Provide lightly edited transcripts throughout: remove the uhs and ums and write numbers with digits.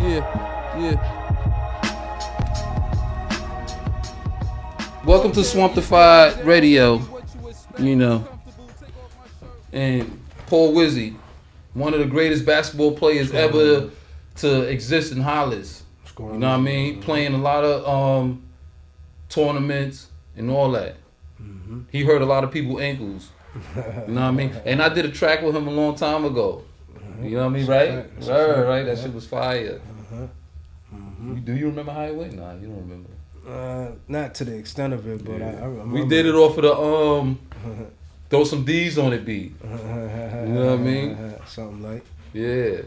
Yeah. Welcome to Swampified Radio, and Paul Wizzy, one of the greatest basketball players ever to exist in Hollis. You know what I mean? Playing a lot of tournaments and all that. Mm-hmm. He hurt a lot of people's ankles. You know what I mean? And I did a track with him a long time ago. You know what I mean, right? Right. That shit was fire. Mm-hmm. Do you remember how it went? Nah, you don't remember. Not to the extent of it, but I remember. We did it off of the throw some D's on it beat. You know what I mean? Something like. Yeah.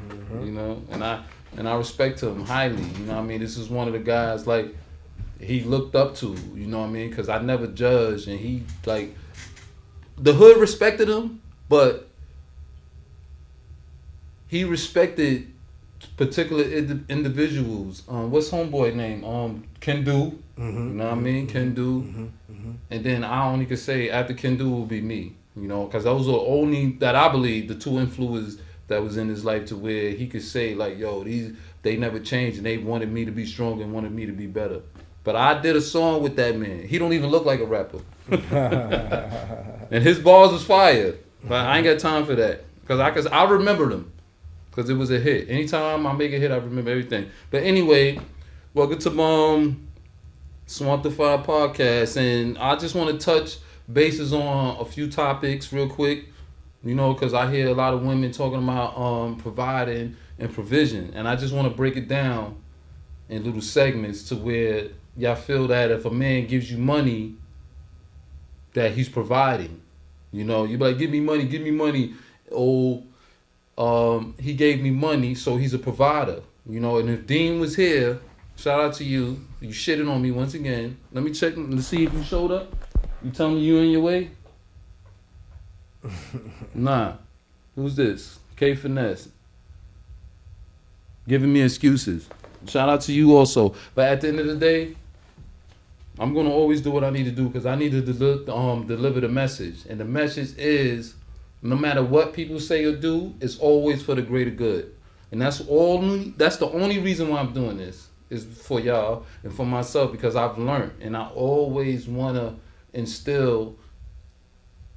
Mm-hmm. You know, and I respect him highly. You know what I mean? This is one of the guys like he looked up to. You know what I mean? Because I never judged, and he like the hood respected him, but he respected particular individuals. What's homeboy name? Kendu. You know what I mean? Kendu. And then I only could say after Kendu will be me. You know, because those are only that I believe the two influences that was in his life to where he could say like, yo, they never changed and they wanted me to be strong and wanted me to be better. But I did a song with that man. He don't even look like a rapper. And his bars was fire. But I ain't got time for that. Because I remembered him. Because it was a hit. Anytime I make a hit, I remember everything. But anyway, welcome to Swampified Podcast. And I just want to touch bases on a few topics real quick. You know, because I hear a lot of women talking about providing and provision. And I just want to break it down in little segments to where y'all feel that if a man gives you money, that he's providing. You know, you be like, give me money. Oh, he gave me money, so he's a provider. You know, and if Dean was here, shout out to you. You shitting on me once again. Let me check to see if you showed up. You tell me you in your way? Nah. Who's this? K Finesse. Giving me excuses. Shout out to you also. But at the end of the day, I'm going to always do what I need to do because I need to deliver the message. And the message is, no matter what people say or do, it's always for the greater good. And that's the only reason why I'm doing this is for y'all and for myself because I've learned. And I always want to instill,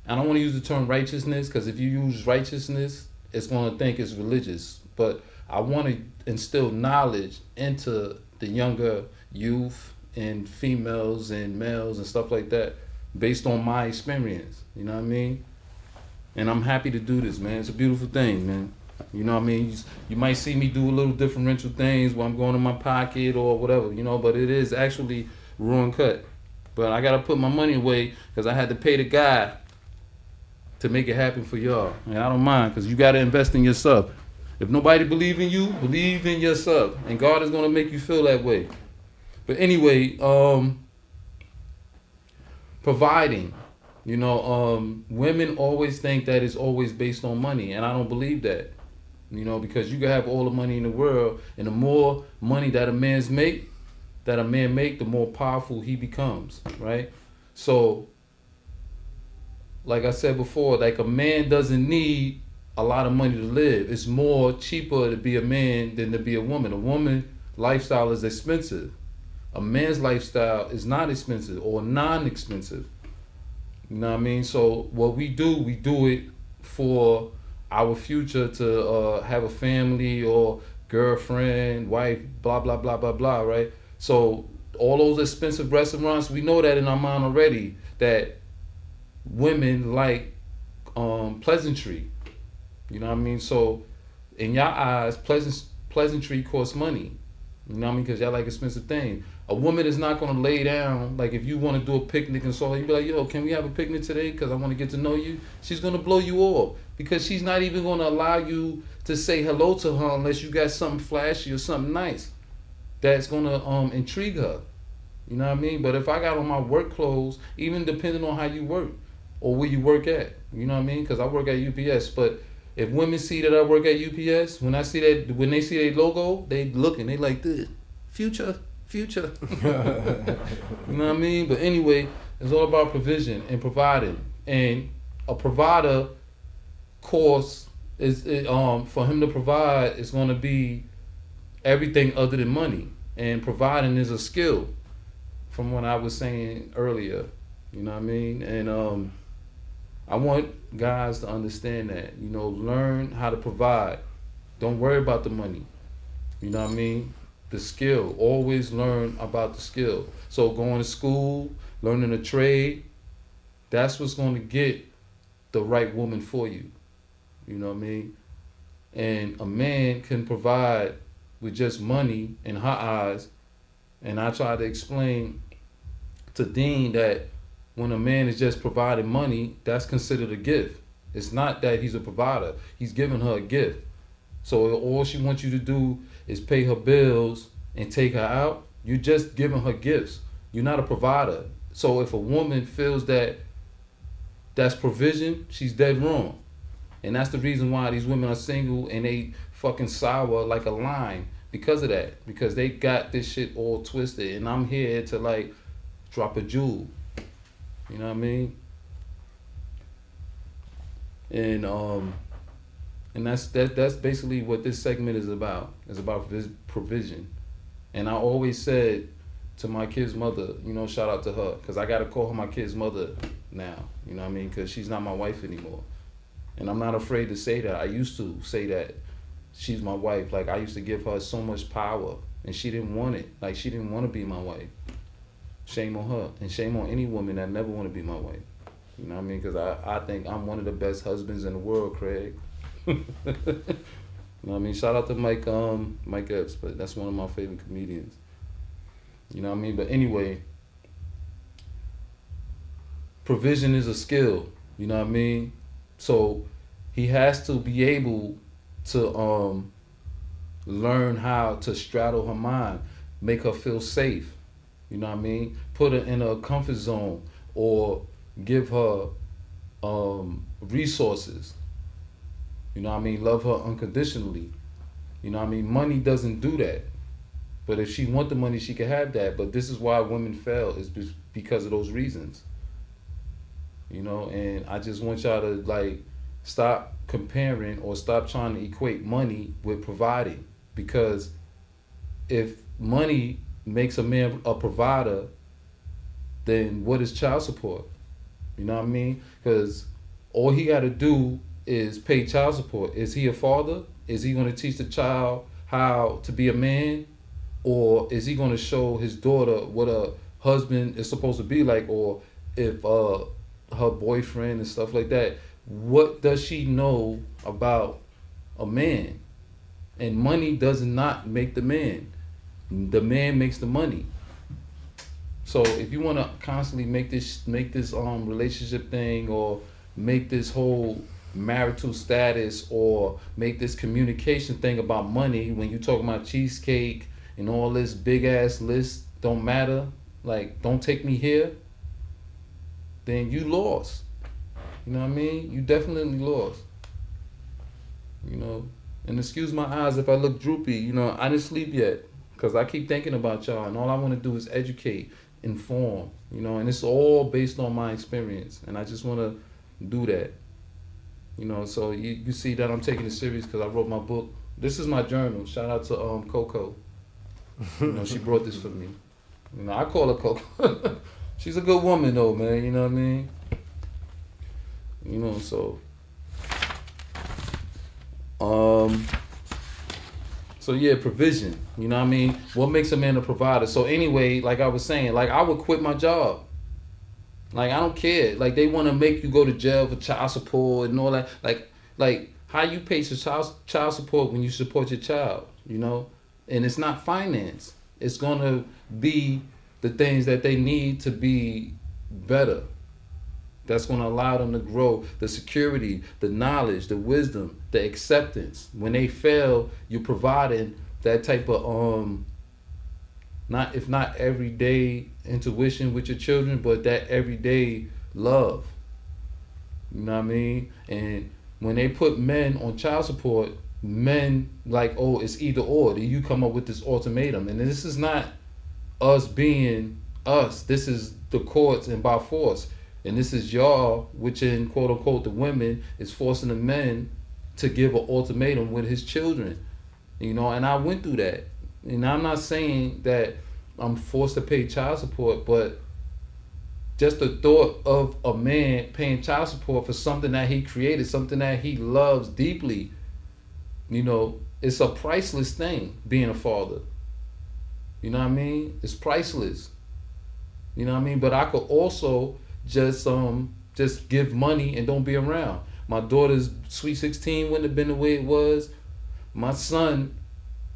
I don't want to use the term righteousness because if you use righteousness, it's going to think it's religious. But I want to instill knowledge into the younger youth and females and males and stuff like that based on my experience. You know what I mean? And I'm happy to do this, man. It's a beautiful thing, man. You know what I mean? You might see me do a little differential things where I'm going in my pocket or whatever, you know, but it is actually raw and cut. But I got to put my money away because I had to pay the guy to make it happen for y'all. And I don't mind because you got to invest in yourself. If nobody believes in you, believe in yourself. And God is going to make you feel that way. But anyway, providing. You know, women always think that it's always based on money, and I don't believe that. You know, because you can have all the money in the world, and the more money that a man make, the more powerful he becomes, right? So, like I said before, like a man doesn't need a lot of money to live. It's more cheaper to be a man than to be a woman. A woman's lifestyle is expensive. A man's lifestyle is not expensive or non-expensive. You know what I mean? So what we do it for our future to have a family or girlfriend, wife, blah, blah, blah, blah, blah, right? So all those expensive restaurants, we know that in our mind already, that women like pleasantry. You know what I mean? So in your eyes, pleasantry costs money. You know what I mean? Because y'all like expensive things. A woman is not going to lay down, like if you want to do a picnic and so, you be like, yo, can we have a picnic today because I want to get to know you? She's going to blow you off because she's not even going to allow you to say hello to her unless you got something flashy or something nice that's going to intrigue her. You know what I mean? But if I got on my work clothes, even depending on how you work or where you work at, you know what I mean? Because I work at UPS, but if women see that I work at UPS, when they see their logo, they looking, they like this, future. You know what I mean? But anyway, it's all about provision and providing. And a provider course is for him to provide is going to be everything other than money. And providing is a skill, from what I was saying earlier. You know what I mean? And I want guys to understand that. You know, learn how to provide. Don't worry about the money. You know what I mean? The skill. Always learn about the skill. So going to school, learning a trade, that's what's going to get the right woman for you. You know what I mean? And a man can provide with just money in her eyes. And I try to explain to Dean that when a man is just providing money, that's considered a gift. It's not that he's a provider. He's giving her a gift. So all she wants you to do is pay her bills and take her out. You're just giving her gifts. You're not a provider. So if a woman feels that that's provision, she's dead wrong. And that's the reason why these women are single and they fucking sour like a lime because of that. Because they got this shit all twisted. And I'm here to like drop a jewel. You know what I mean? And that's basically what this segment is about. It's about this provision. And I always said to my kid's mother, you know, shout out to her, because I got to call her my kid's mother now. You know what I mean? Because she's not my wife anymore. And I'm not afraid to say that. I used to say that she's my wife. Like, I used to give her so much power, and she didn't want it. Like, she didn't want to be my wife. Shame on her, and shame on any woman that never want to be my wife. You know what I mean? Because I think I'm one of the best husbands in the world, Craig. You know what I mean? Shout out to Mike Epps, but that's one of my favorite comedians. You know what I mean? But anyway, provision is a skill. You know what I mean? So he has to be able to learn how to straddle her mind, make her feel safe. You know what I mean? Put her in a comfort zone or give her resources. You know what I mean? Love her unconditionally. You know what I mean? Money doesn't do that. But if she want the money, she can have that. But this is why women fail, is because of those reasons. You know, and I just want y'all to like stop comparing or stop trying to equate money with providing. Because if money makes a man a provider, then what is child support? You know what I mean? Because all he got to do is pay child support. Is he a father? Is he going to teach the child how to be a man? Or is he going to show his daughter what a husband is supposed to be like? Or if her boyfriend and stuff like that, what does she know about a man? And money does not make the man. The man makes the money. So if you want to constantly make this relationship thing, or make this whole marital status, or make this communication thing about money, when you talk about cheesecake and all this big ass list don't matter, like don't take me here, then you lost. You know what I mean? You definitely lost. You know, and excuse my eyes if I look droopy. You know, I didn't sleep yet because I keep thinking about y'all, and all I want to do is educate, inform. You know, and it's all based on my experience, and I just want to do that. You know, so you see that I'm taking it serious because I wrote my book. This is my journal. Shout out to Coco. You know, she brought this for me. You know, I call her Coco. She's a good woman though, man. You know what I mean? You know, so so yeah, provision. You know what I mean? What makes a man a provider? So anyway, like I was saying, like I would quit my job. Like I don't care. Like they want to make you go to jail for child support and all that. Like how you pay for child support when you support your child, you know? And it's not finance. It's gonna be the things that they need to be better. That's gonna allow them to grow. The security, the knowledge, the wisdom, the acceptance. When they fail, you're providing that type of not everyday intuition with your children, but that everyday love. You know what I mean? And when they put men on child support, men like, oh, it's either or. Then you come up with this ultimatum. And this is not us being us. This is the courts and by force. And this is y'all, which in quote unquote the women, is forcing the men to give an ultimatum with his children. You know, and I went through that. And I'm not saying that I'm forced to pay child support, but just the thought of a man paying child support for something that he created, something that he loves deeply, it's a priceless thing being a father. You know what I mean? It's priceless. You know what I mean? But I could also just give money and don't be around. My daughter's sweet 16 wouldn't have been the way it was. My son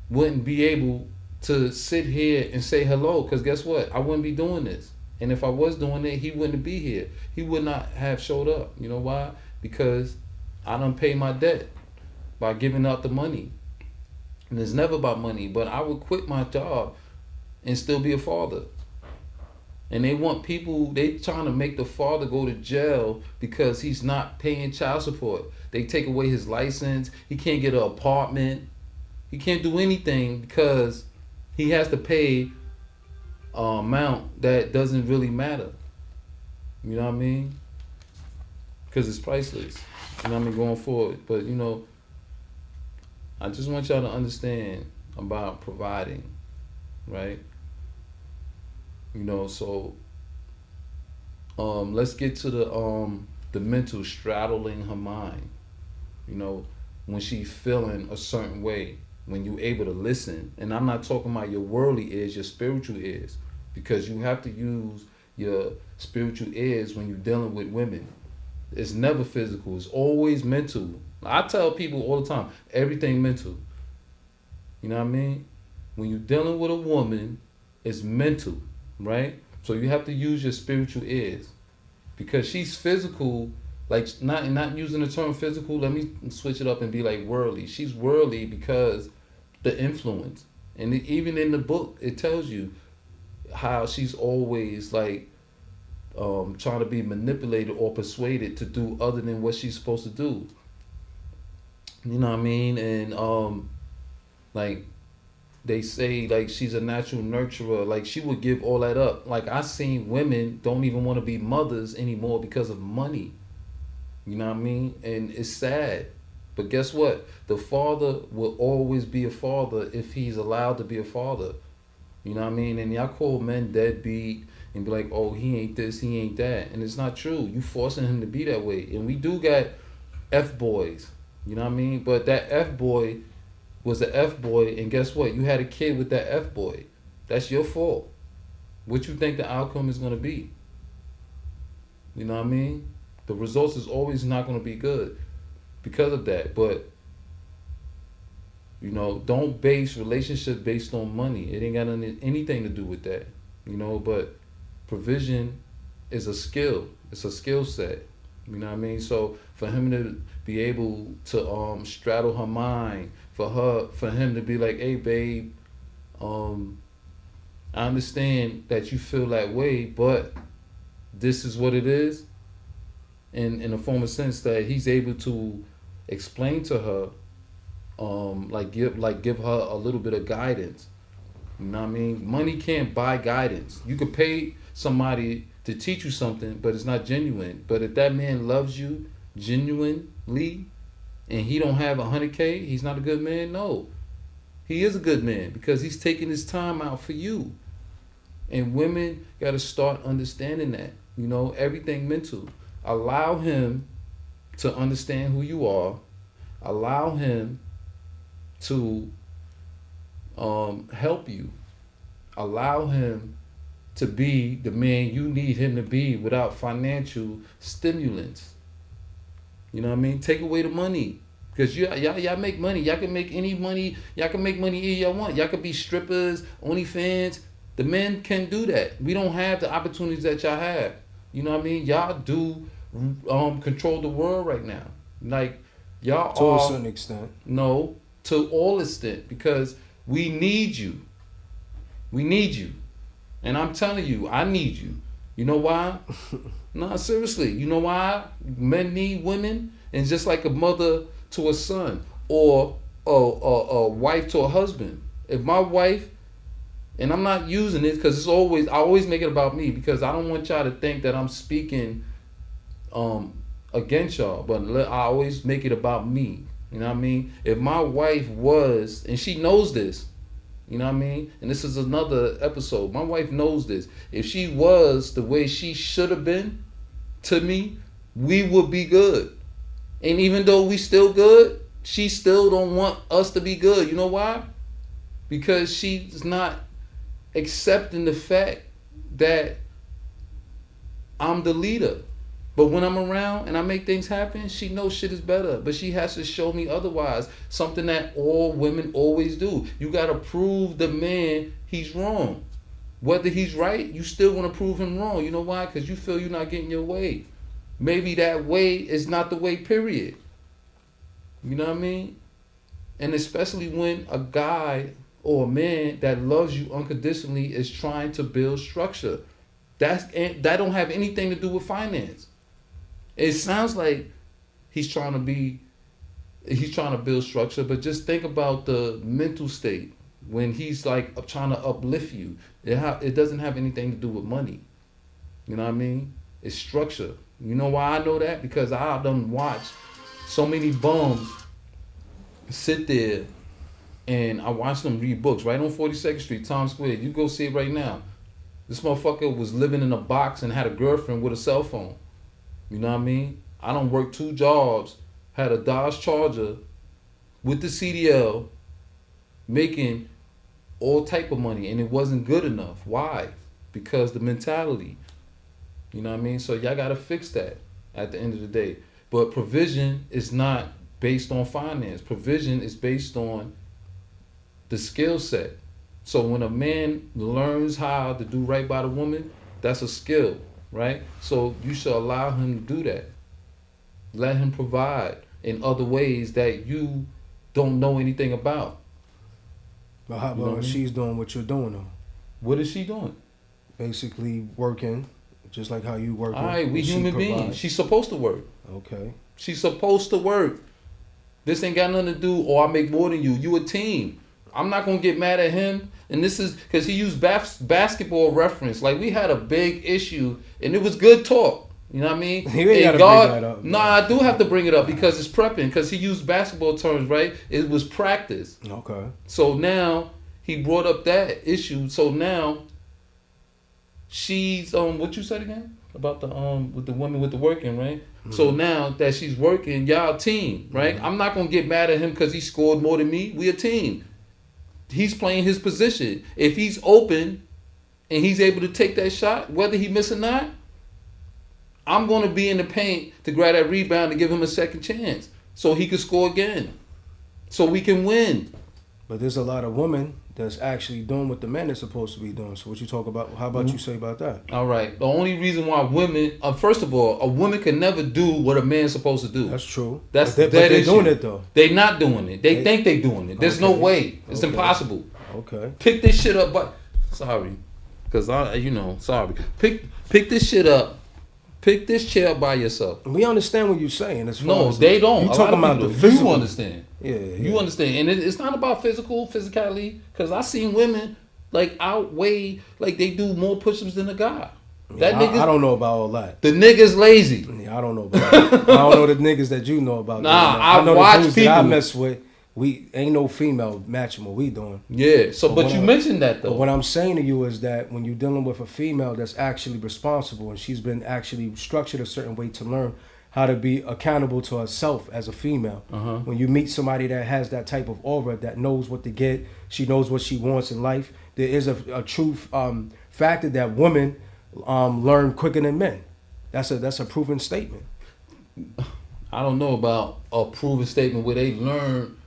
wouldn't be able to sit here and say hello, because guess what? I wouldn't be doing this. And if I was doing it, he wouldn't be here. He would not have showed up. You know why? Because I done paid my debt by giving out the money. And it's never about money, but I would quit my job and still be a father. And they trying to make the father go to jail because he's not paying child support. They take away his license. He can't get an apartment. He can't do anything because he has to pay an amount that doesn't really matter. You know what I mean? Because it's priceless. You know what I mean? Going forward. But, I just want y'all to understand about providing, right? So let's get to the mental straddling her mind. When she's feeling a certain way, when you're able to listen. And I'm not talking about your worldly ears, your spiritual ears, because you have to use your spiritual ears when you're dealing with women. It's never physical. It's always mental. I tell people all the time, everything mental. You know what I mean? When you're dealing with a woman, it's mental, right? So you have to use your spiritual ears, because she's physical, like not using the term physical. Let me switch it up and be like worldly. She's worldly because the influence, and even in the book, it tells you how she's always like trying to be manipulated or persuaded to do other than what she's supposed to do. You know what I mean? And like they say, like she's a natural nurturer. Like she would give all that up. Like I seen women don't even want to be mothers anymore because of money. You know what I mean? And it's sad. But guess what? The father will always be a father if he's allowed to be a father. You know what I mean? And y'all call men deadbeat and be like, oh, he ain't this, he ain't that. And it's not true. You forcing him to be that way. And we do got F-boys. You know what I mean? But that F-boy was an F-boy, and guess what? You had a kid with that F-boy. That's your fault. What you think the outcome is going to be? You know what I mean? The results is always not going to be good because of that. But, don't base relationship based on money. It ain't got anything to do with that. But provision is a skill. It's a skill set. You know what I mean? So for him to be able to straddle her mind, for him to be like, hey babe, I understand that you feel that way, but this is what it is. In a form of sense that he's able to explain to her, give her a little bit of guidance. You know what I mean? Money can't buy guidance. You could pay somebody to teach you something, but it's not genuine. But if that man loves you genuinely and he don't have 100K, he's not a good man? No. He is a good man because he's taking his time out for you. And women got to start understanding that. Everything mental. Allow him to understand who you are. Allow him to help you. Allow him to be the man you need him to be without financial stimulants. You know what I mean? Take away the money. Because y'all make money. Y'all can make any money. Y'all can make money any y'all want. Y'all can be strippers, OnlyFans. The men can do that. We don't have the opportunities that y'all have. You know what I mean? Y'all do control the world right now. Like, y'all to are... a certain extent. No, to all extent. Because we need you. We need you. And I'm telling you, I need you. You know why? No, seriously. You know why men need women? And just like a mother to a son, or a wife to a husband. If my wife, and I'm not using it because I always make it about me, because I don't want y'all to think that I'm speaking against y'all, but I always make it about me. You know what I mean? If my wife was, and she knows this, You know what I mean? And this is another episode. My wife knows this. If she was the way she should have been to me, we would be good. And even though we still good, she still don't want us to be good. You know why? Because she's not accepting the fact that I'm the leader. But when I'm around and I make things happen, she knows shit is better. But she has to show me otherwise. Something that all women always do. You gotta prove the man he's wrong. Whether he's right, you still want to prove him wrong. You know why? Because you feel you're not getting your way. Maybe that way is not the way, period. You know what I mean? And especially when a guy or a man that loves you unconditionally is trying to build structure. That don't have anything to do with finance. It sounds like he's trying to build structure, but just think about the mental state when he's like trying to uplift you. It doesn't have anything to do with money. You know what I mean? It's structure. You know why I know that? Because I done watched so many bums sit there and I watched them read books right on 42nd Street, Times Square. You go see it right now. This motherfucker was living in a box and had a girlfriend with a cell phone. You know what I mean? I done worked 2 jobs, had a Dodge Charger with the CDL, making all type of money, and it wasn't good enough. Why? Because the mentality. You know what I mean? So y'all gotta fix that at the end of the day. But provision is not based on finance. Provision is based on the skill set. So when a man learns how to do right by the woman, that's a skill, right? So you should allow him to do that. Let him provide in other ways that you don't know anything about. But how about when she's doing what you're doing though? What is she doing? Basically working, just like how you work. All right, we human beings. She's supposed to work. Okay. She's supposed to work. This ain't got nothing to do, I make more than you. You a team. I'm not going to get mad at him. And this is because he used basketball reference. Like, we had a big issue, and it was good talk. You know what I mean? You ain't gotta bring that up. Nah, I do have to bring it up because it's prepping. Because he used basketball terms, right? It was practice. Okay. So now he brought up that issue. So now she's what you said again about the with the women with the working, right? Mm-hmm. So now that she's working, y'all team, right? Mm-hmm. I'm not gonna get mad at him because he scored more than me. We a team. He's playing his position. If he's open and he's able to take that shot, whether he miss or not, I'm going to be in the paint to grab that rebound to give him a second chance so he can score again, so we can win. But there's a lot of women that's actually doing what the men is supposed to be doing. So what you talk about, how about you say about that? All right. The only reason why women, first of all, a woman can never do what a man's supposed to do. That's true. But they're doing it though. They're not doing it. They think they're doing it. There's no way. It's impossible. Okay. Pick this shit up, but sorry, because sorry. Pick this shit up. Pick this chair up by yourself. We understand what you're saying. They don't. You talking about the physical. You understand. Yeah. You understand. And it's not about physicality, because I seen women like outweigh, like they do more push-ups than a guy. Yeah, I don't know about all that. The nigga's lazy. Yeah, I don't know about that. I don't know the niggas that you know about. Nah, I know watch the dudes people that I mess with. We ain't no female matching what we doing. Yeah, so but you mentioned that though. But what I'm saying to you is that when you're dealing with a female that's actually responsible and she's been actually structured a certain way to learn how to be accountable to herself as a female. When you meet somebody that has that type of aura, that knows what to get, she knows what she wants in life, there is a true factor that women learn quicker than men. That's a proven statement. I don't know about a proven statement where they learn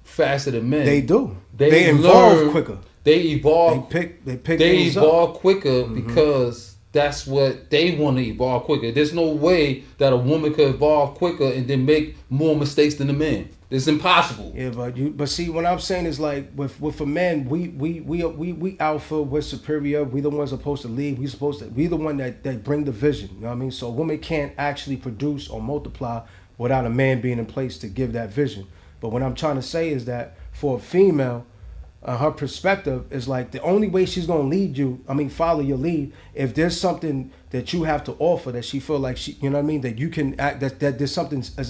faster than men. They do. They evolve quicker. They evolve. They pick. They evolve quicker because that's what they want to evolve quicker. There's no way that a woman could evolve quicker and then make more mistakes than a man. It's impossible. Yeah, but see, what I'm saying is like with a man, we alpha, we're superior. We the ones supposed to lead. We the one that bring the vision. You know what I mean? So a woman can't actually produce or multiply without a man being in place to give that vision. But what I'm trying to say is that for a female, her perspective is like the only way she's gonna lead you. I mean, follow your lead. If there's something that you have to offer that she feel like you know what I mean, that you can act, that there's something as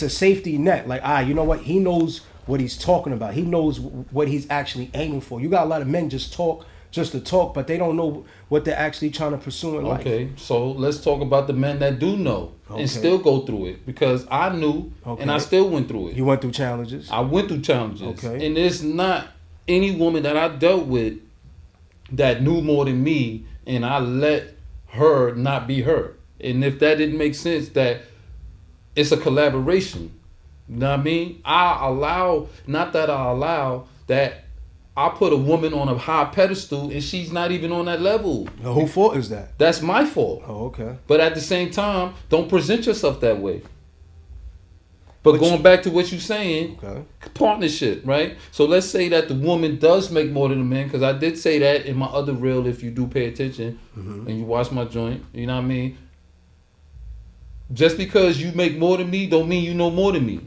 a safety net. Like, you know what? He knows what he's talking about. He knows what he's actually aiming for. You got a lot of men just talk just to talk, but they don't know what they're actually trying to pursue in life. Okay, so let's talk about the men that do know and still go through it, because I knew and I still went through it. You went through challenges? I went through challenges. Okay. And there's not any woman that I dealt with that knew more than me, and I let her not be her. And if that didn't make sense, that it's a collaboration. You know what I mean? I allow that I put a woman on a high pedestal and she's not even on that level. Now, whose fault is that? That's my fault. Oh, okay. But at the same time, don't present yourself that way. But going back to what you're saying, okay, partnership, right? So let's say that the woman does make more than the man, because I did say that in my other reel, if you do pay attention and you watch my joint, you know what I mean? Just because you make more than me don't mean you know more than me.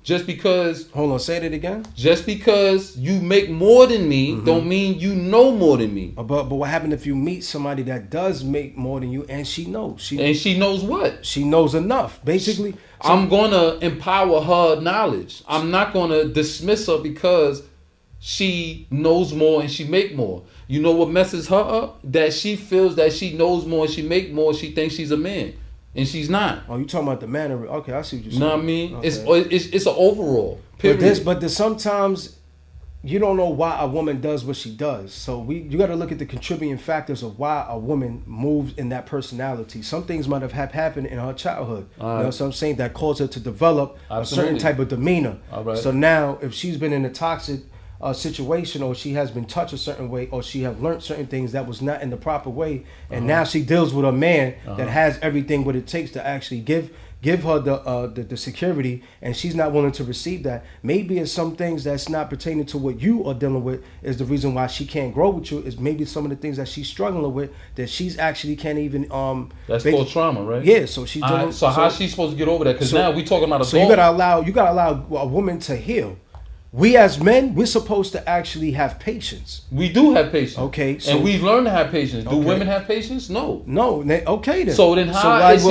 Just because... Hold on, say that again? Just because you make more than me don't mean you know more than me. But what happened if you meet somebody that does make more than you and she knows? And she knows what? She knows enough. Basically... I'm going to empower her knowledge. I'm not going to dismiss her because she knows more and she make more. You know what messes her up? That she feels that she knows more and she make more. She thinks she's a man. And she's not. Oh, you talking about the manner? Okay, I see what you're saying. You know what I mean? Okay. It's an overall. Period. But there's sometimes you don't know why a woman does what she does. So you got to look at the contributing factors of why a woman moves in that personality. Some things might have happened in her childhood. You know what I'm saying? That caused her to develop a certain type of demeanor. All right. So now, if she's been in a toxic situation, or she has been touched a certain way, or she have learned certain things that was not in the proper way, and now she deals with a man that has everything what it takes to actually give her the security, and she's not willing to receive that. Maybe it's some things that's not pertaining to what you are dealing with is the reason why she can't grow with you. Is maybe some of the things that she's struggling with that she's actually can't even that's called trauma, right? Yeah, so she's dealing, so how's she supposed to get over that? Because now we talking about a so you gotta allow a woman to heal. We as men, we're supposed to actually have patience. We do have patience. Okay. So, and we've learned to have patience. Do okay. women have patience? No. No. Okay then. So then how is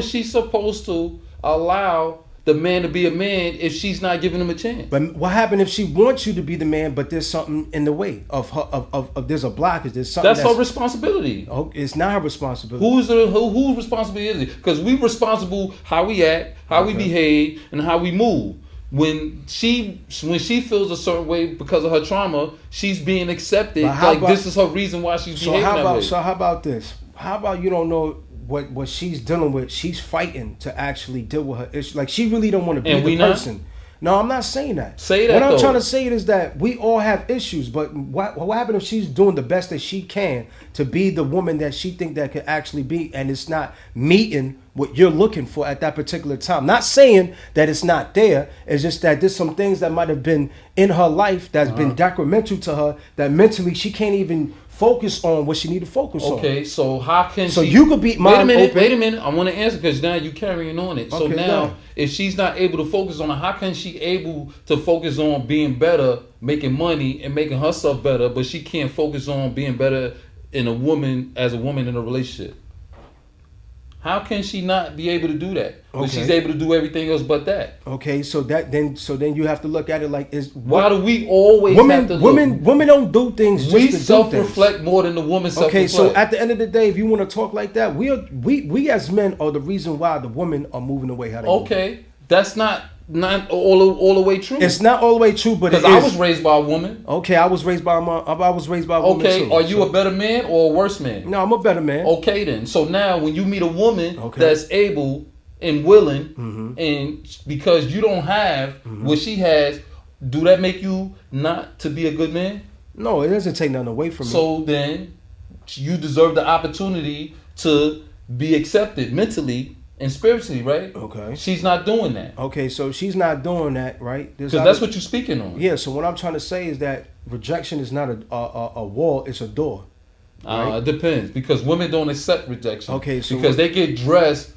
she supposed to allow the man to be a man if she's not giving him a chance? But what happened if she wants you to be the man, but there's something in the way of her, of there's a blockage, there's something that's her responsibility. Oh, it's not her responsibility. Whose responsibility is it? Because we responsible how we act, how we behave, and how we move. When she feels a certain way because of her trauma, she's being accepted. This is her reason why she's behaving that way. So how about this? How about you don't know what she's dealing with? She's fighting to actually deal with her issue. Like, she really don't want to be the person. No, I'm not saying that. Say that. What I'm trying to say is that we all have issues, but what happened if she's doing the best that she can to be the woman that she think that could actually be, and it's not meeting what you're looking for at that particular time? Not saying that it's not there. It's just that there's some things that might have been in her life that's been detrimental to her, that mentally she can't even focus on what she need to focus on. Okay, so how can so you could be wait a minute. I want to answer, because now you're carrying on it. So okay, now, if she's not able to focus on it, how can she able to focus on being better, making money, and making herself better, but she can't focus on being better as a woman in a relationship? How can she not be able to do that? But she's able to do everything else but that. Okay, so then you have to look at it like, why do we always have to look? Women don't do things just to do things. We self-reflect more than the woman self-reflect. Okay, so at the end of the day, if you want to talk like that, we as men are the reason why the women are moving the way how they move. Okay, that's not all the way true. It's not all the way true, but because I was raised by a woman. Okay, I was raised by a woman okay, too. Are you a better man or a worse man? No, I'm a better man. Okay then. So now when you meet a woman that's able and willing, and because you don't have what she has, do that make you not to be a good man? No, it doesn't take nothing away from me. So then you deserve the opportunity to be accepted mentally and spiritually, right? Okay. She's not doing that. Okay, so she's not doing that, right? Because that's what you're speaking on. Yeah, so what I'm trying to say is that rejection is not a wall, it's a door. Right? It depends, because women don't accept rejection. Okay, so because they get dressed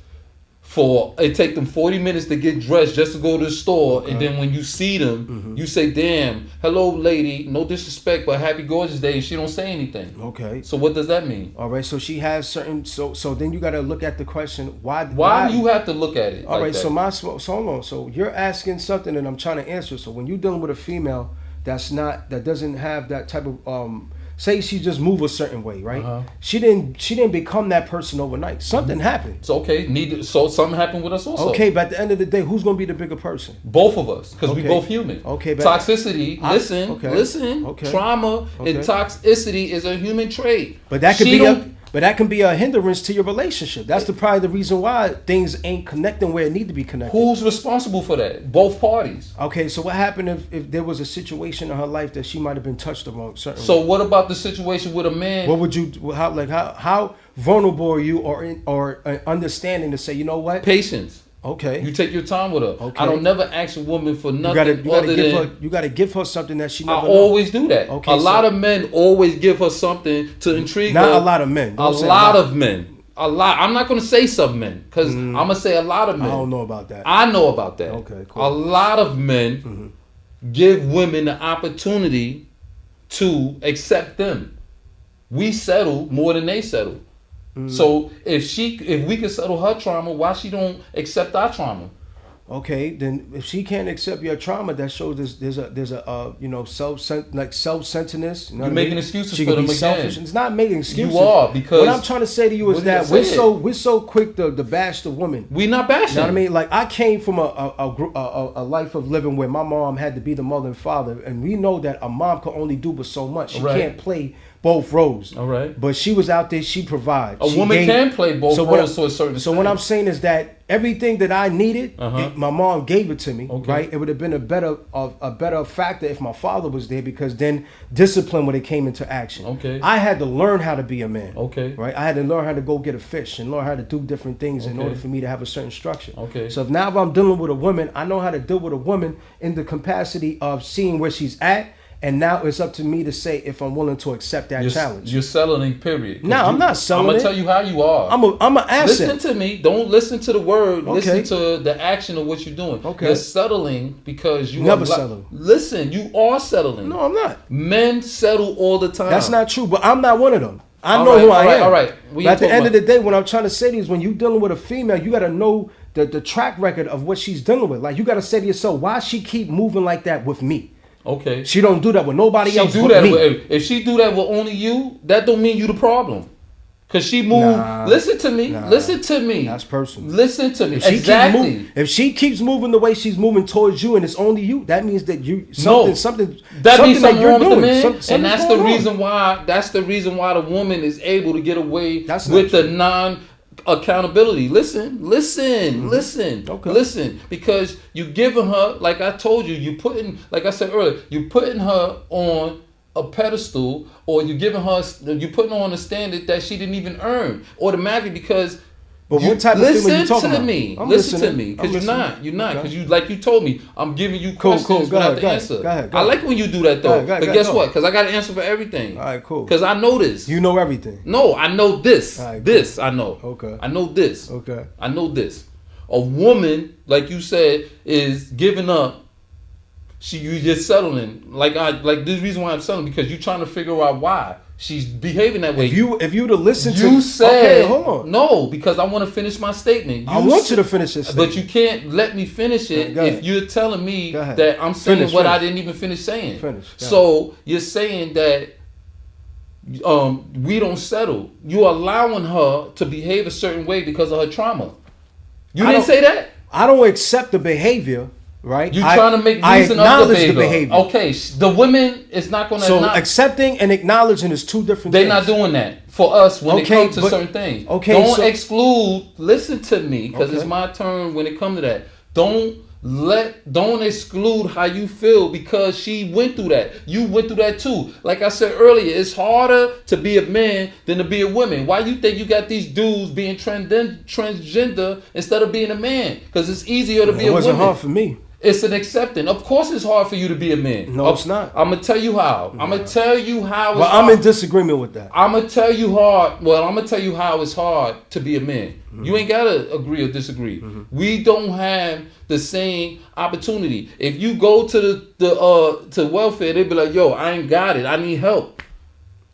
for it take them 40 minutes to get dressed just to go to the store, and then when you see them, you say, "Damn, hello, lady. No disrespect, but happy gorgeous day." And she don't say anything. Okay. So what does that mean? All right. So she has certain. So then you got to look at the question. Why do you have to look at it? All like right. that? So hold on. So you're asking something, and I'm trying to answer. So when you're dealing with a female that doesn't have that type of say she just move a certain way, right? She didn't become that person overnight. Something happened. It's okay. So something happened with us also. Okay, but at the end of the day, who's gonna be the bigger person? Both of us, because we both human. Okay, but toxicity. Listen. Okay. Trauma and toxicity is a human trait. But that can be a hindrance to your relationship. That's probably the reason why things ain't connecting where it need to be connected. Who's responsible for that? Both parties. Okay, so what happened if there was a situation in her life that she might have been touched the certain So way? what about the situation with a man? What would you how vulnerable are you or understanding to say, you know what? Patience. Okay. You take your time with her. Okay. I don't never ask a woman for nothing you gotta give her something that she never I always do that. Okay, a lot of men always give her something to intrigue her. Not a lot of men. A lot of men. A lot. I'm not going to say some men because I'm going to say a lot of men. I don't know about that. I know about that. Okay, cool. A lot of men give women the opportunity to accept them. We settle more than they settle. So if we can settle her trauma, why she don't accept our trauma? Okay, then if she can't accept your trauma, that shows there's a self-centeredness. You know You're making excuses for them again. Selfish. It's not making excuses. You are, because what I'm trying to say to you is that we're so quick to bash the woman. We not bashing. You know what I mean? Like I came from a life of living where my mom had to be the mother and father, and we know that a mom can only do but so much. She can't play both roles. All right. But she was out there, she provides. A woman can play both roles to a certain extent. So what I'm saying is that everything that I needed, my mom gave it to me, right? It would have been a better factor if my father was there, because then discipline would have came into action. Okay. I had to learn how to be a man. Okay. Right? I had to learn how to go get a fish and learn how to do different things in order for me to have a certain structure. Okay. So if I'm dealing with a woman, I know how to deal with a woman in the capacity of seeing where she's at. And now it's up to me to say if I'm willing to accept that challenge. You're settling, period. No, I'm not selling. I'm gonna tell you how you are. I'm an asset. Listen to me. Don't listen to the word. Okay. Listen to the action of what you're doing. Okay. You're settling because you never settle. Listen, you are settling. No, I'm not. Men settle all the time. That's not true. But I'm not one of them. I know who I am. All right. But at the end of the day, what I'm trying to say to you is, when you're dealing with a female, you got to know the track record of what she's dealing with. Like, you got to say to yourself, why she keep moving like that with me? Okay. She don't do that with nobody else but me. If she do that with only you, that don't mean you the problem. Cause she moved. Listen to me. Listen to me. That's personal. Listen to me. If she keeps moving the way she's moving towards you, and it's only you, that means that something wrong with the man, and that's the reason why. That's the reason why the woman is able to get away with the accountability. Listen. Okay. Listen, because you giving her, like I told you, like I said earlier, you putting her on a pedestal, or you putting her on a standard that she didn't even earn automatically, because. But what type of female you talking about? Listen to me, because you're not, because you, like you told me, I'm giving you questions without the answer. Go ahead. I like when you do that though, but guess what? Because I got an answer for everything. All right, cool. Because I know this. You know everything. No, I know this. Right, this I know. Okay. I know this. Okay. I know this. A woman, like you said, is giving up. You just settling. Like this reason why I'm settling, because you're trying to figure out why she's behaving that way. If you to listen you said, okay, hold on. No, because I want to finish my statement. I want you to finish this statement. But you can't let me finish it if you're telling me that I'm saying what I didn't even finish saying. So you're saying that we don't settle. You're allowing her to behave a certain way because of her trauma. You didn't say that? I don't accept the behavior. Right, you trying to make reason of the behavior. Okay, the women is not going to. So accepting and acknowledging is two different things. They're not doing that for us when it comes to certain things. Okay, don't exclude. Listen to me, because it's my turn when it comes to that. Don't exclude how you feel, because she went through that. You went through that too. Like I said earlier, it's harder to be a man than to be a woman. Why you think you got these dudes being transgender instead of being a man? Because it's easier to be a woman. It wasn't hard for me. It's an acceptance. Of course, it's hard for you to be a man. No, it's not. I'm gonna tell you how. I'm gonna tell you how. Well, I'm in disagreement with that. I'm gonna tell you hard. Well, I'm gonna tell you how it's hard to be a man. Mm-hmm. You ain't gotta agree or disagree. We don't have the same opportunity. If you go to to welfare, they be like, "Yo, I ain't got it. I need help.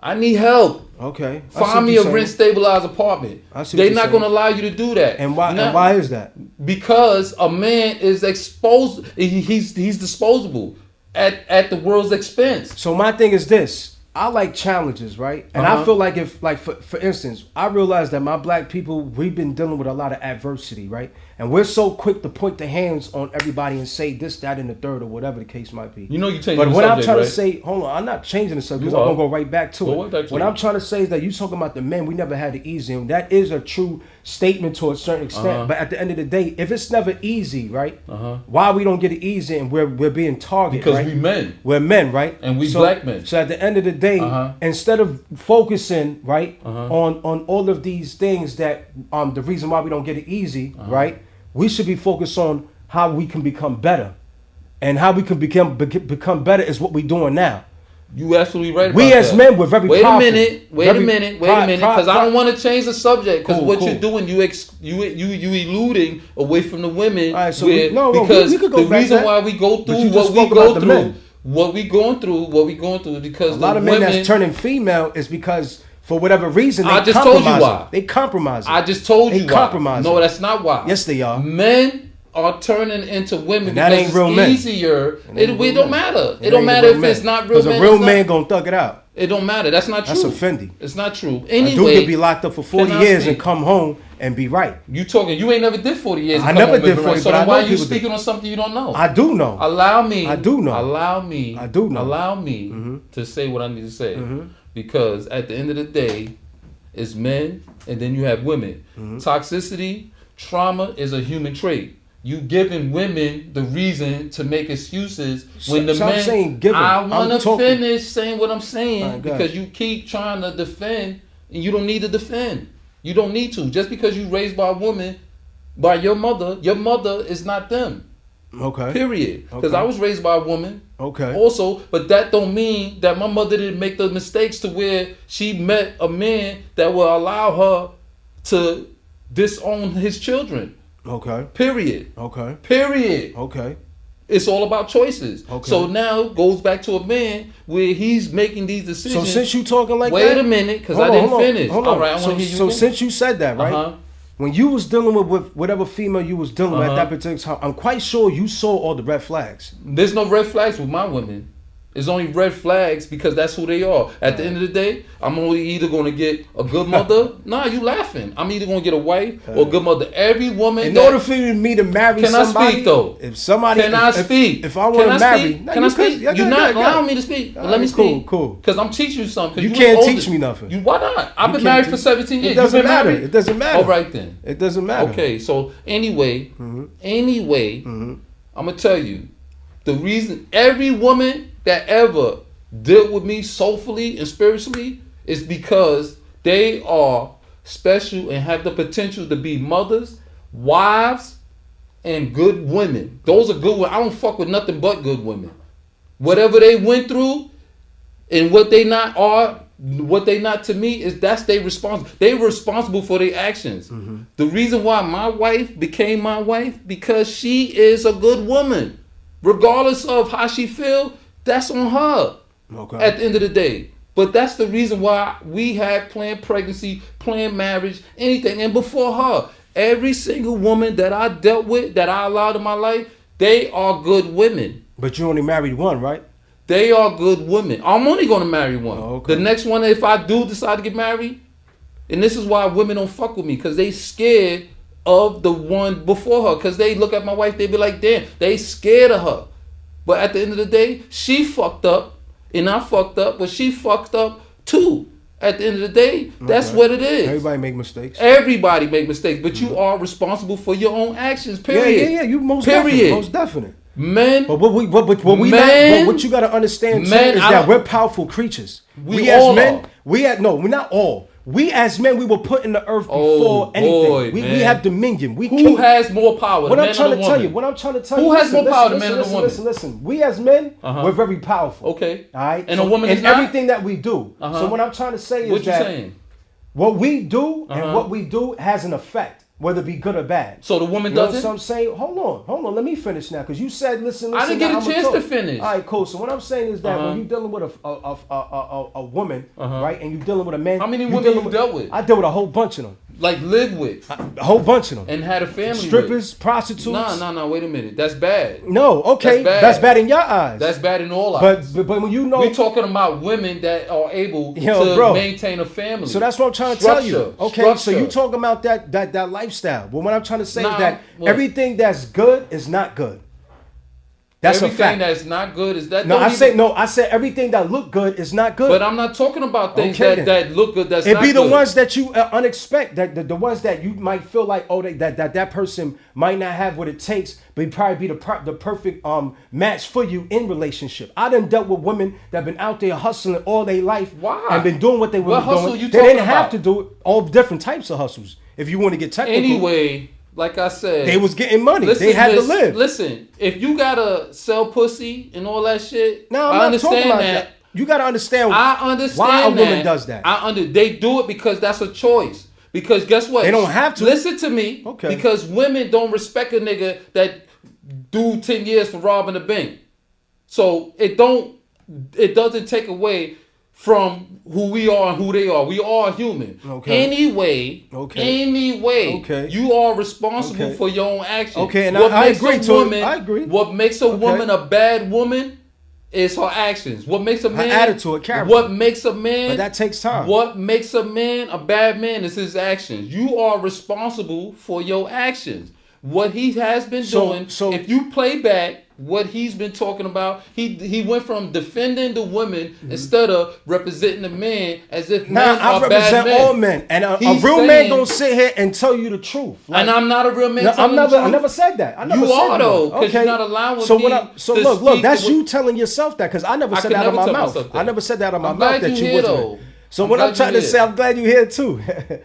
I need help. Okay. Find me a rent stabilized apartment." They're not gonna allow you to do that. And why? And why is that? Because a man is exposed. He's disposable at the world's expense. So my thing is this. I like challenges, right? And I feel like if, like, for instance, I realize that my black people, we've been dealing with a lot of adversity, right? And we're so quick to point the hands on everybody and say this, that, and the third, or whatever the case might be. You know you changing the subject, But what I'm trying right? to say, hold on, I'm not changing the subject because I'm going to go right back to it. What I'm trying to say is that you talking about the men, we never had it easy. And that is a true statement to a certain extent. But at the end of the day, if it's never easy, right? Why we don't get it easy and we're being targeted, because right? we men. We're men, right? And we black men. So at the end of the day, instead of focusing, right, on all of these things that the reason why we don't get it easy, right? We should be focused on how we can become better. And how we can become better is what we're doing now. You absolutely right about we as that. men, we're very Wait powerful. a minute, because I don't want to change the subject. Because what you're doing, you eluding away from the women. All right, so because we could go the back reason that. why we go through you what just we spoke go about the through, men. what we going through is because a lot of men that's turning female is because for whatever reason they I just told you why. They compromise. I just told you they why. compromise. No, that's not why. Yes, they are. Men are turning into women and that because ain't real it's easier. It don't matter. It don't matter if it's not real men. Because a real man gonna thug it out. It don't matter. That's not true. That's offending. It's not true. Anyway, a dude could be locked up for 40 years and come home and be right. You ain't never did 40 years. I never did 40. So then why are you speaking on something you don't know? I do know. Allow me. I do know. Allow me. I do know. Allow me to say what I need to say, because at the end of the day, it's men and then you have women. Toxicity, trauma is a human trait. You giving women the reason to make excuses when the men. Saying giving. I want to finish saying what I'm saying, right, because you keep trying to defend and you don't need to defend. You don't need to. Just because you raised by a woman, by your mother is not them. Okay. Period. Because I was raised by a woman. Okay. Also, but that don't mean that my mother didn't make the mistakes to where she met a man that will allow her to disown his children. Okay. Period. Okay. Period. Okay. It's all about choices. Okay. So now it goes back to a man where he's making these decisions. So since you talking like wait that, a minute, because I didn't finish. Hold on. All right, I want to hear you. So since you said that, right? When you was dealing with whatever female you was dealing with at that particular time, I'm quite sure you saw all the red flags. There's no red flags with my women. It's only red flags because that's who they are. At the end of the day, I'm only either going to get a good mother. Nah, you laughing. I'm either going to get a wife or a good mother. Every woman. In order for me to marry somebody. Can I speak though? If somebody. Can I speak? If I want to marry. Can I speak? You're not allowing me to speak. Let me speak. Cool. Because I'm teaching you something. You can't teach me nothing. Why not? I've been married for 17 years. It doesn't matter. It doesn't matter. All right then. It doesn't matter. Okay, so anyway, I'm going to tell you. The reason every woman that ever deal with me soulfully and spiritually is because they are special and have the potential to be mothers, wives, and good women. Those are good women. I don't fuck with nothing but good women. Whatever they went through and what they not to me is that's they responsible. They responsible for their actions. The reason why my wife became my wife because she is a good woman. Regardless of how she feel, that's on her. Okay. At the end of the day. But that's the reason why we had planned pregnancy, planned marriage, anything. And before her, every single woman that I dealt with, that I allowed in my life, they are good women. But you only married one, right? They are good women. I'm only going to marry one. Oh, okay. The next one, if I do decide to get married, and this is why women don't fuck with me, because they scared of the one before her. Because they look at my wife, they be like, damn, they scared of her. But at the end of the day, she fucked up. And I fucked up, but she fucked up too. At the end of the day, that's what it is. Everybody make mistakes. Everybody make mistakes, but you are responsible for your own actions. Period. Yeah. You most definite. Men. But what you got to understand too is that we're powerful creatures. We as men, we're not all. We as men, we were put in the earth before anything. Boy, we man. have dominion. Who has more power? What I'm trying to tell you. What I'm trying to tell you. Who has more power, the man or the woman? Listen. We as men, we're very powerful. Okay. All right. And a woman is in not? everything that we do. So what I'm trying to say is What you that saying? what we do and what we do has an effect, whether it be good or bad. So the woman You know doesn't? what I'm saying? Hold on. Let me finish now, because you said listen. I didn't get a chance to finish. All right, cool. So what I'm saying is that when you're dealing with a woman, right, and you're dealing with a man. How many women you dealt with? I dealt with a whole bunch of them. Like live with? A whole bunch of them. And had a family Strippers, with? prostitutes. No, wait a minute. That's bad. No, okay. That's bad in your eyes. That's bad in all eyes. But when you know. We're talking about women that are able to maintain a family. So that's what I'm trying to tell you. Okay, so you talking about that lifestyle. But what I'm trying to say is that everything that's good is not good. That's a fact. Everything that's not good is that. I said everything that look good is not good. But I'm not talking about things that look good. That's not good. It be the ones that you unexpect, the ones that you might feel like, oh, that person might not have what it takes, but he probably be the perfect match for you in relationship. I done dealt with women that been out there hustling all their life. Why? And been doing what they were doing. What hustle you they talking didn't have about? to do it. All different types of hustles. If you want to get technical. Anyway. Like I said, they was getting money. They had to live. Listen, if you gotta sell pussy and all that shit, no, I'm not talking about that. You gotta understand. I understand why a woman does that. They do it because that's a choice. Because guess what? They don't have to. Listen to me. Okay. Because women don't respect a nigga that do 10 years for robbing a bank. So it doesn't take away from who we are and who they are. We are human. Okay. Anyway, you are responsible for your own actions. Okay, and I agree to it. I agree. What makes a woman a bad woman is her actions. What makes a man... her attitude, her character. What makes a man... But that takes time. What makes a man a bad man is his actions. You are responsible for your actions. What he has been doing, so if you play back what he's been talking about, he went from defending the women instead of representing the man as if men are bad men. I represent all men, and a real man gonna sit here and tell you the truth. Like, and I'm not a real man. No, I never said that. I never you said are that. though, because you're not allowing me. So look, that's you telling yourself that, because I never said that out of my mouth. I never said that out of my mouth that you wasn't. So what I'm trying to say, I'm glad you're here too.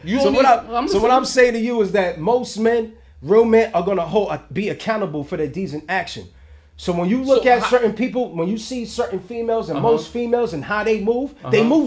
So what I'm saying to you is that most men, real men, are gonna be accountable for their deeds and action. So when you look at certain people, when you see certain females and most females and how they move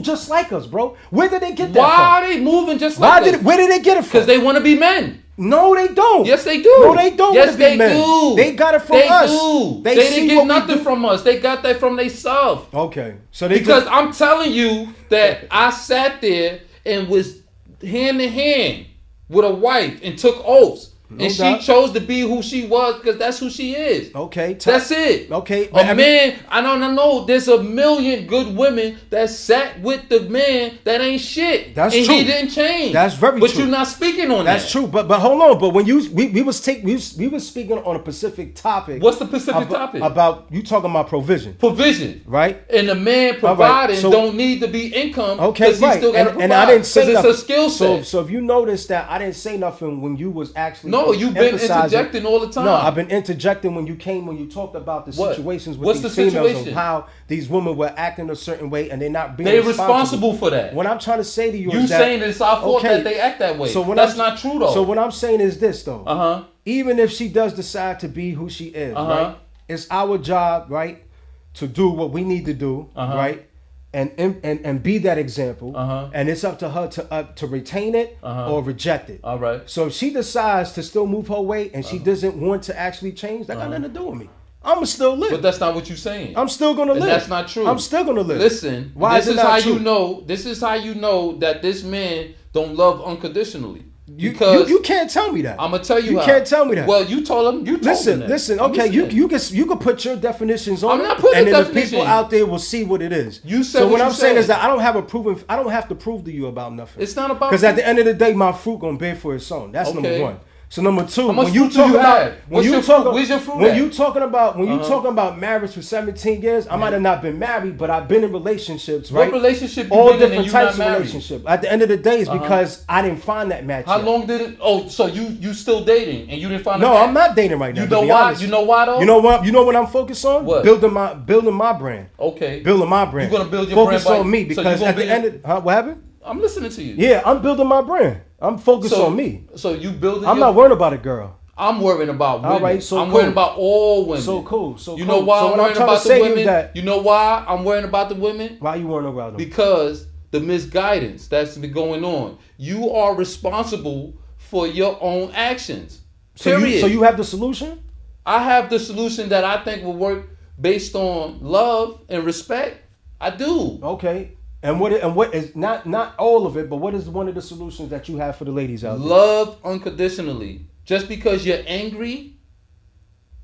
just like us, bro. Where did they get that from? Why are they moving just like us? Where did they get it from? Because they want to be men. No, they don't. Yes, they do. No, they don't. Yes, they do. They got it from us. They didn't get nothing from us. They got that from themselves. Okay. So because I'm telling you that I sat there and was hand in hand with a wife and took oaths. And she chose to be who she was because that's who she is. Okay. That's it. Okay. A man, I don't know. There's a million good women that sat with the man that ain't shit. That's true. And he didn't change. That's very true. But you're not speaking on that. That's true. But hold on. But when we was speaking on a specific topic. What's the specific topic? About you talking about provision. Provision. Right? And the man providing don't need to be income. Okay, right. He still gotta provide. And I didn't say nothing. It's a skill set. So if you notice that I didn't say nothing when you was actually no, you've been interjecting all the time. No, I've been interjecting when you talked about the situations with these females and how these women were acting a certain way and they're not being They're responsible for that. What I'm trying to say to you is that... You saying it's our fault that they act that way. So that's not true though. So what I'm saying is this though. Even if she does decide to be who she is, right? It's our job, right? To do what we need to do, right? And be that example, and it's up to her to retain it or reject it. All right. So if she decides to still move her way and she doesn't want to actually change, that got nothing to do with me. I'ma still live. But that's not what you're saying. I'm still gonna live. That's not true. I'm still gonna live. Listen, this is how you know. This is how you know that this man don't love unconditionally. Because you can't tell me that. I'm gonna tell you. You can't tell me that. Well, you told him. You told him that. Listen. Okay, you can put your definitions on. I'm not putting and then definition. the people out there will see what it is. You said. So what I'm saying is that I don't have to prove to you about nothing. It's not about. Because at the end of the day, my fruit gonna bear for its own. That's number one. So number two, when you talking about where's your fruit when you talking about marriage for 17 years, I might have not been married, but I've been in relationships, right? What relationship? All different types of relationships. At the end of the day, it's because I didn't find that match. How long did it? Oh, so you still dating and you didn't find? No, I'm not dating right now. You know why? You know why though? You know what? You know what I'm focused on? What? Building my brand. Okay. Building my brand. You're gonna build your brand. Focus on me because at the end of what happened? I'm listening to you. Yeah, I'm building my brand. I'm focused on me. So you building. I'm not worried about a girl. I'm worrying about women. All right, so I'm cool. worrying about all women. So cool. So you cool. know why so I'm worrying about the women? You know why I'm worrying about the women? Why you worrying about them? Because the misguidance that's been going on. You are responsible for your own actions. Period. So you have the solution? I have the solution that I think will work based on love and respect. I do. Okay. And what is not all of it, but what is one of the solutions that you have for the ladies out there? Love unconditionally. Just because you're angry,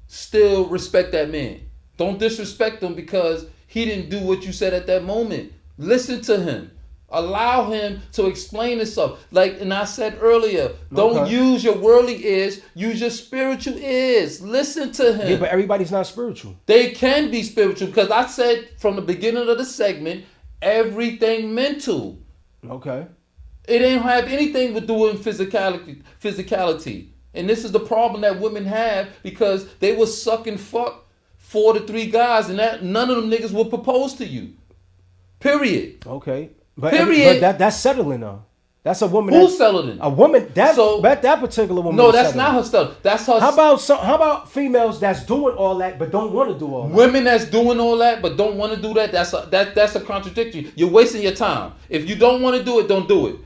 still respect that man. Don't disrespect him because he didn't do what you said at that moment. Listen to him. Allow him to explain himself. And I said earlier, don't use your worldly ears, use your spiritual ears. Listen to him. Yeah, but everybody's not spiritual. They can be spiritual because I said from the beginning of the segment, everything mental. Okay. It ain't have anything to do with physicality. And this is the problem that women have because they will suck and fuck 4 to 3 guys and that none of them niggas will propose to you. Period. Okay. But Period. But that's settling though. That's a woman. Who's settling? A woman. That particular woman. No, that's not her stuff. That's her. How about females that's doing all that but don't want to do all that? Women that's doing all that but don't want to do that. That's a contradiction. You're wasting your time. If you don't want to do it, don't do it.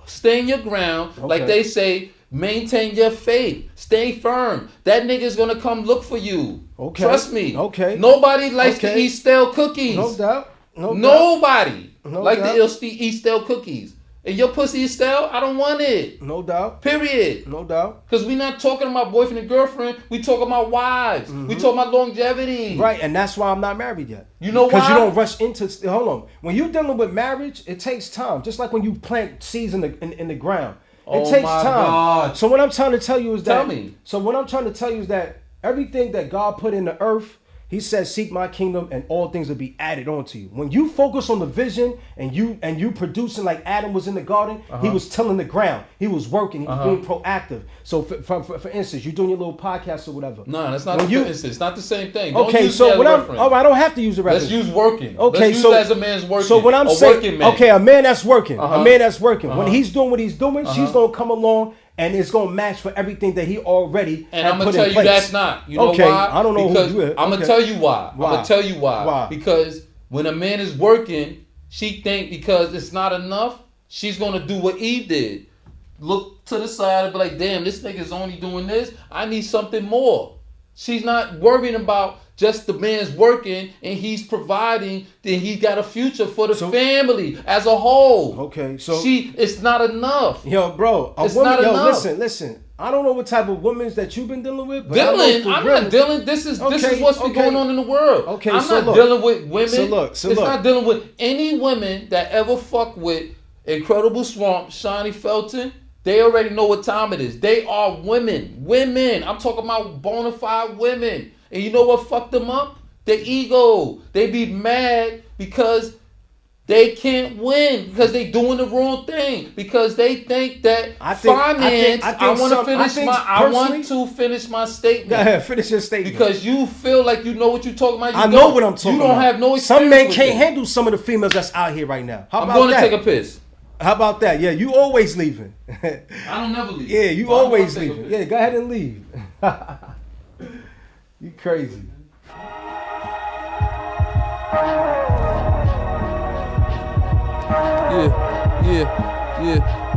Stay in your ground, like they say. Maintain your faith. Stay firm. That nigga's gonna come look for you. Okay. Trust me. Okay. Nobody likes to eat stale cookies. No doubt. Nobody likes to eat stale cookies. And your pussy is stale, I don't want it. No doubt. Period. No doubt. Because we not talking about boyfriend and girlfriend. We talking about wives. Mm-hmm. We talking about longevity. Right, and that's why I'm not married yet. You know why? Because you don't rush into. Hold on. When you're dealing with marriage, it takes time. Just like when you plant seeds in the ground. It takes time. God. So what I'm trying to tell you is that. Tell me. So what I'm trying to tell you is that everything that God put in the earth, He says, "Seek my kingdom, and all things will be added onto you." When you focus on the vision and you producing like Adam was in the garden, he was tilling the ground. He was working. He was being proactive. So for instance, you're doing your little podcast or whatever. No, that's not. It's not the same thing. Don't use so when I don't have to use a reference. Let's use working. Okay, let's use as a man's working. So when I'm saying, okay, a man that's working, a man that's working. When he's doing what he's doing, she's gonna come along. And it's gonna match for everything that he already and I'm gonna tell you that's not. You know why? I don't know because who you is. I'm gonna tell you why. I'm gonna tell you why. Why? Because when a man is working, she think because it's not enough, she's gonna do what Eve did. Look to the side and be like, damn, this nigga's only doing this. I need something more. She's not worrying about just the man's working and he's providing, then he got a future for the family as a whole. Okay, so it's not enough. Yo, bro, it's not enough. Listen. I don't know what type of women that you've been dealing with. But I'm not dealing. This is what's been going on in the world. Okay, I'm not dealing with women. It's not dealing with any women that ever fuck with Incredible Swamp, Shawnee Felton. They already know what time it is. They are women. Women. I'm talking about bona fide women. And you know what fucked them up? Their ego. They be mad because they can't win. Because they doing the wrong thing. Because they think that I want to finish my statement. Go ahead, finish your statement. Because you feel like you know what you're talking about. I know what I'm talking about. You don't have no experience. Some men can't handle some of the females that's out here right now. I'm going to take a piss. How about that? Yeah, you always leaving. I don't never leave. Yeah, you always leaving. Yeah, go ahead and leave. You crazy. Yeah.